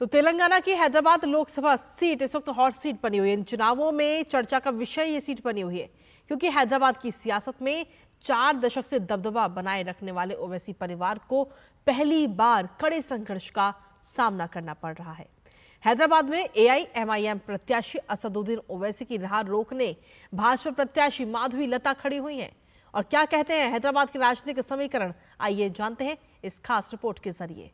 तो तेलंगाना की हैदराबाद लोकसभा सीट इस वक्त हॉट सीट बनी हुई है। इन चुनावों में चर्चा का विषय ये सीट बनी हुई है क्योंकि हैदराबाद की सियासत में 4 दशक से दबदबा बनाए रखने वाले ओवैसी परिवार को पहली बार कड़े संघर्ष का सामना करना पड़ रहा है। हैदराबाद में एआईएमआईएम प्रत्याशी असदुद्दीन ओवैसी की राह रोकने भाजपा प्रत्याशी माधवी लता खड़ी हुई हैं। और क्या कहते हैं हैदराबाद के राजनीतिक समीकरण, आइए जानते हैं इस खास रिपोर्ट के जरिए।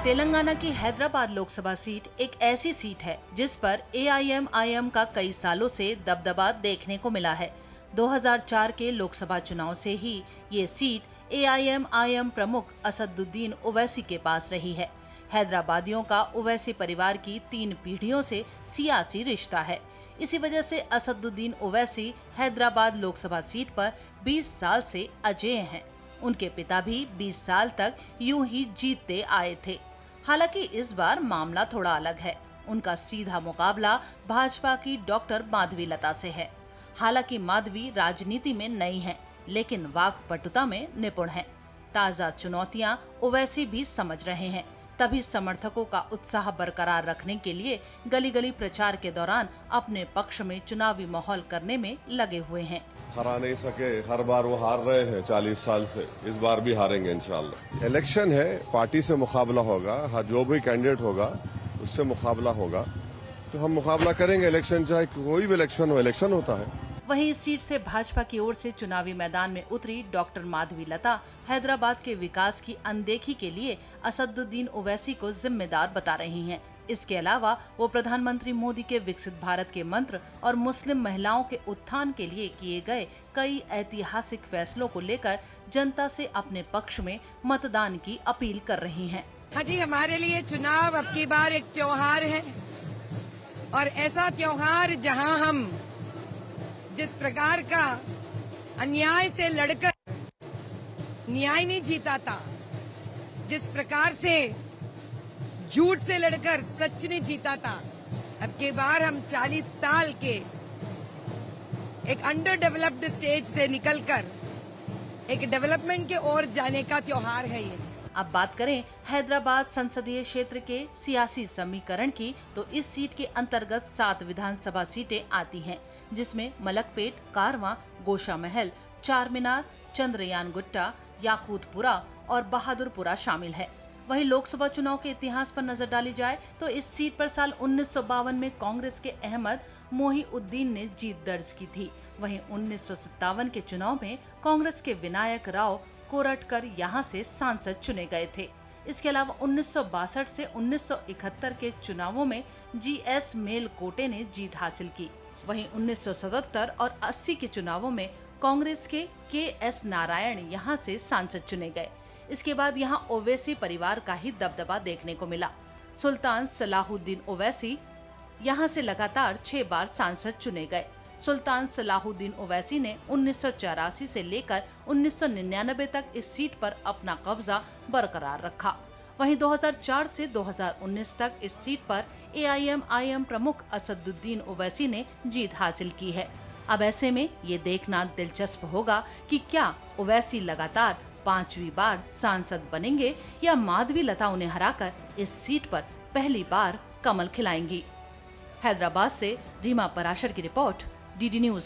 तेलंगाना की हैदराबाद लोकसभा सीट एक ऐसी सीट है जिस पर एआईएमआईएम का कई सालों से दबदबा देखने को मिला है। 2004 के लोकसभा चुनाव से ही ये सीट एआईएमआईएम प्रमुख असदुद्दीन ओवैसी के पास रही है। हैदराबादियों का ओवैसी परिवार की 3 पीढ़ियों से सियासी रिश्ता है। इसी वजह से असदुद्दीन ओवैसी हैदराबाद लोकसभा सीट पर 20 साल से अजेय हैं। उनके पिता भी 20 साल तक यूं ही जीतते आए थे। हालांकि इस बार मामला थोड़ा अलग है। उनका सीधा मुकाबला भाजपा की डॉक्टर माधवी लता से है। हालांकि माधवी राजनीति में नई हैं, लेकिन वाक्पटुता में निपुण हैं। ताजा चुनौतियां ओवैसी भी समझ रहे हैं, तभी समर्थकों का उत्साह बरकरार रखने के लिए गली गली प्रचार के दौरान अपने पक्ष में चुनावी माहौल करने में लगे हुए हैं। हरा नहीं सके, हर बार वो हार रहे हैं 40 साल से, इस बार भी हारेंगे इंशाल्लाह। इलेक्शन है, पार्टी से मुकाबला होगा, जो भी कैंडिडेट होगा उससे मुकाबला होगा, तो हम मुकाबला करेंगे। इलेक्शन चाहे कोई भी इलेक्शन हो, इलेक्शन होता है। वहीं इस सीट से भाजपा की ओर से चुनावी मैदान में उतरी डॉक्टर माधवी लता हैदराबाद के विकास की अनदेखी के लिए असदुद्दीन ओवैसी को जिम्मेदार बता रही हैं। इसके अलावा वो प्रधानमंत्री मोदी के विकसित भारत के मंत्र और मुस्लिम महिलाओं के उत्थान के लिए किए गए कई ऐतिहासिक फैसलों को लेकर जनता से अपने पक्ष में मतदान की अपील कर रही हैं। हाँ जी, हमारे लिए चुनाव अब की बार एक त्योहार है, और ऐसा त्योहार जहां हम जिस प्रकार का अन्याय से लड़कर न्याय नहीं जीता था, जिस प्रकार से झूठ से लड़कर सच नहीं जीता था, अब की बार हम 40 साल के एक अंडर डेवलप्ड स्टेज से निकलकर एक डेवलपमेंट के ओर जाने का त्योहार है ये। अब बात करें हैदराबाद संसदीय क्षेत्र के सियासी समीकरण की, तो इस सीट के अंतर्गत 7 विधानसभा सीटें आती हैं, जिसमें मलकपेट, कारवां, गोशा महल, चारमीनार, चंद्रयान गुट्टा, याकूतपुरा और बहादुरपुरा शामिल है। वहीं लोकसभा चुनाव के इतिहास पर नजर डाली जाए तो इस सीट पर साल 1952 में कांग्रेस के अहमद मोहिउद्दीन ने जीत दर्ज की थी। वहीं 1957 के चुनाव में कांग्रेस के विनायक राव कोरटकर यहां से सांसद चुने गए थे। इसके अलावा 1962 से 1971 के चुनावों में जीएस मेलकोटे ने जीत हासिल की। वहीं 1977 और 80 के चुनावों में कांग्रेस के एस नारायण यहां से सांसद चुने गए। इसके बाद यहां ओवैसी परिवार का ही दबदबा देखने को मिला। सुल्तान सलाहुद्दीन ओवैसी यहां से लगातार 6 बार सांसद चुने गए। सुल्तान सलाहुद्दीन ओवैसी ने 1984 से लेकर 1999 तक इस सीट पर अपना कब्जा बरकरार रखा। वहीं 2004 से 2019 तक इस सीट पर एआईएमआईएम प्रमुख असदुद्दीन ओवैसी ने जीत हासिल की है। अब ऐसे में ये देखना दिलचस्प होगा कि क्या ओवैसी लगातार 5वीं बार सांसद बनेंगे या माधवी लता उन्हें हराकर इस सीट पर पहली बार कमल खिलाएंगी। हैदराबाद से रीमा पराशर की रिपोर्ट, डीडी न्यूज।